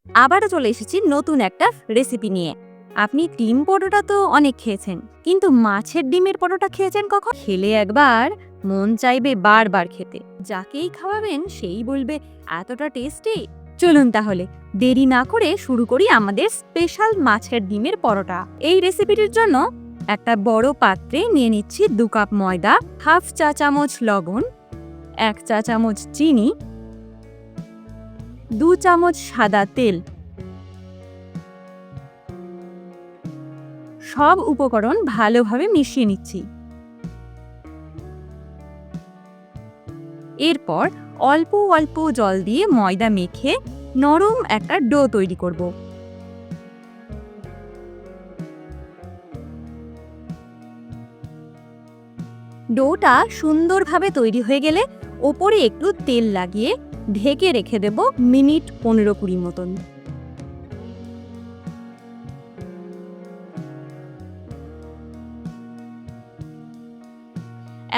আবারও চলে এসেছি নতুন একটা রেসিপি নিয়ে। আপনি ডিম পরোটা তো অনেক খেয়েছেন, কিন্তু মাছের ডিমের পরোটা খেয়েছেন কখন? খেলে একবার মন চাইবে বারবার খেতে। যাকেই খাওয়াবেন সেই বলবে এতটা টেস্টি। চলুন তাহলে দেরি না করে শুরু করি আমাদের স্পেশাল মাছের ডিমের পরোটা। এই রেসিপিটির জন্য একটা বড় পাত্রে নিয়ে নিচ্ছি 2 কাপ ময়দা, হাফ চা চামচ লবণ, 1 চা চামচ চিনি, 2 চামচ সাদা তেল। সব উপকরণ ভালোভাবে মিশিয়ে নিচ্ছি। এরপর অল্প অল্প জল দিয়ে ময়দা মেখে নরম একটা ডো তৈরি করব। ডোটা সুন্দরভাবে তৈরি হয়ে গেলে ওপরে একটু তেল লাগিয়ে ঢেকে রেখে দেব মিনিট 15-20 মতন।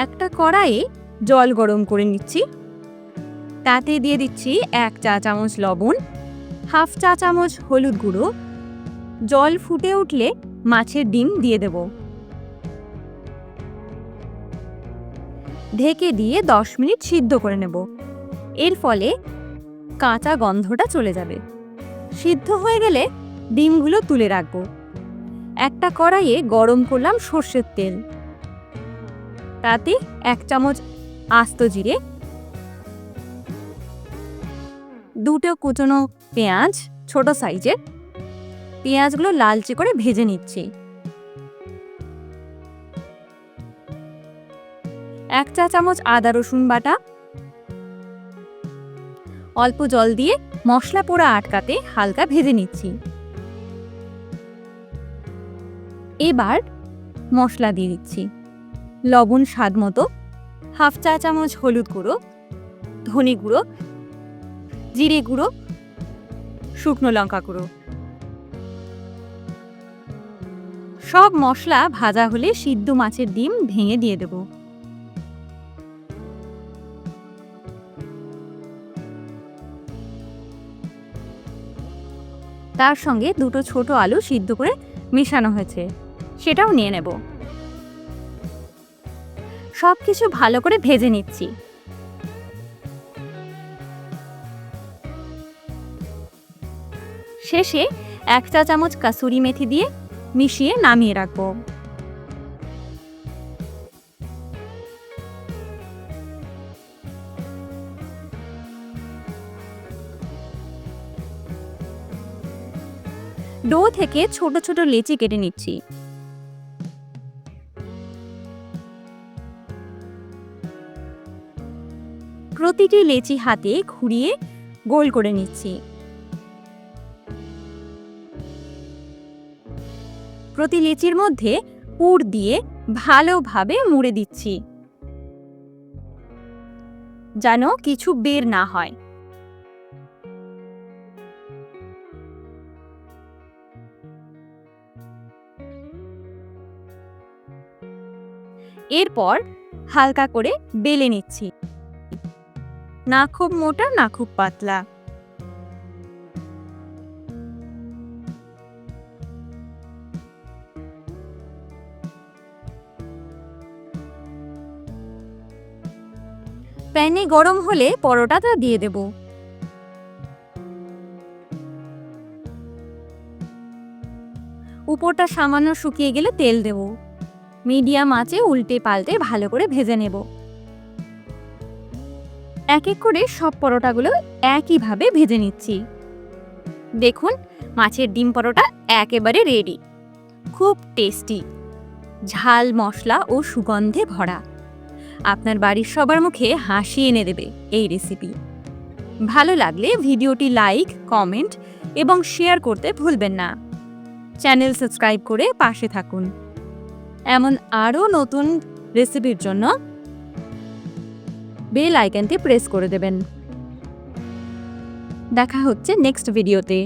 একটা কড়াইয়ে জল গরম করে নিচ্ছি। তাতে দিয়ে দিচ্ছি 1 চা চামচ লবণ, হাফ চা চামচ হলুদ গুঁড়ো। জল ফুটে উঠলে মাছের ডিম দিয়ে দেব। ঢেকে দিয়ে 10 মিনিট সিদ্ধ করে নেব। এর ফলে কাঁচা গন্ধটা চলে যাবে। সিদ্ধ হয়ে গেলে ডিমগুলো তুলে রাখব। একটা কড়াইয়ে গরম করলাম সর্ষের তেল। তাতে 1 চামচ আস্ত জিরে, 2টো কুচনো পেঁয়াজ, ছোট সাইজের। পেঁয়াজগুলো লালচে করে ভেজে নিচ্ছি। 1 চা চামচ আদা রসুন বাটা। অল্প জল দিয়ে মশলা পোড়া আটকাতে হালকা ভেজে নিচ্ছি। এবার মশলা দিয়ে দিচ্ছি। লবণ স্বাদ মতো, হাফ চা চামচ হলুদ গুঁড়ো, ধনে গুঁড়ো, জিরে গুঁড়ো, শুকনো লঙ্কা গুঁড়ো। সব মশলা ভাজা হলে সিদ্ধ মাছের ডিম ভেঙে দিয়ে দেব। তার সঙ্গে 2টো ছোট আলু সিদ্ধ করে মেশানো হয়েছে, সেটাও নিয়ে নেব। সবকিছু ভালো করে ভেজে নিচ্ছি। শেষে 1 চা চামচ কাসুরি মেথি দিয়ে মিশিয়ে নামিয়ে রাখবো। ডো থেকে ছোট ছোট লেচি কেটে নিচ্ছি। প্রতিটি লেচি হাতে ঘুরিয়ে গোল করে নিচ্ছি। প্রতি লেচির মধ্যে পুর দিয়ে ভালোভাবে মুড়ে দিচ্ছি, যেন কিছু বের না হয়। এরপর হালকা করে বেলে নিচ্ছি, না খুব মোটা না খুব পাতলা। প্যানে গরম হলে পরোটাটা দিয়ে দেব। উপরটা সামান্য শুকিয়ে গেলে তেল দেব। মিডিয়াম আঁচে উল্টে পাল্টে ভালো করে ভেজে নেব। এক এক করে সব পরোটাগুলো একইভাবে ভেজে নিচ্ছি। দেখুন, মাছের ডিম পরোটা একেবারে রেডি। খুব টেস্টি, ঝাল মশলা ও সুগন্ধে ভরা। আপনার বাড়ির সবার মুখে হাসি এনে দেবে এই রেসিপি। ভালো লাগলে ভিডিওটি লাইক, কমেন্ট এবং শেয়ার করতে ভুলবেন না। চ্যানেল সাবস্ক্রাইব করে পাশে থাকুন। এমন আরও নতুন রেসিপির জন্য বেল আইকনটি প্রেস করে দেবেন। দেখা হচ্ছে নেক্সট ভিডিওতে।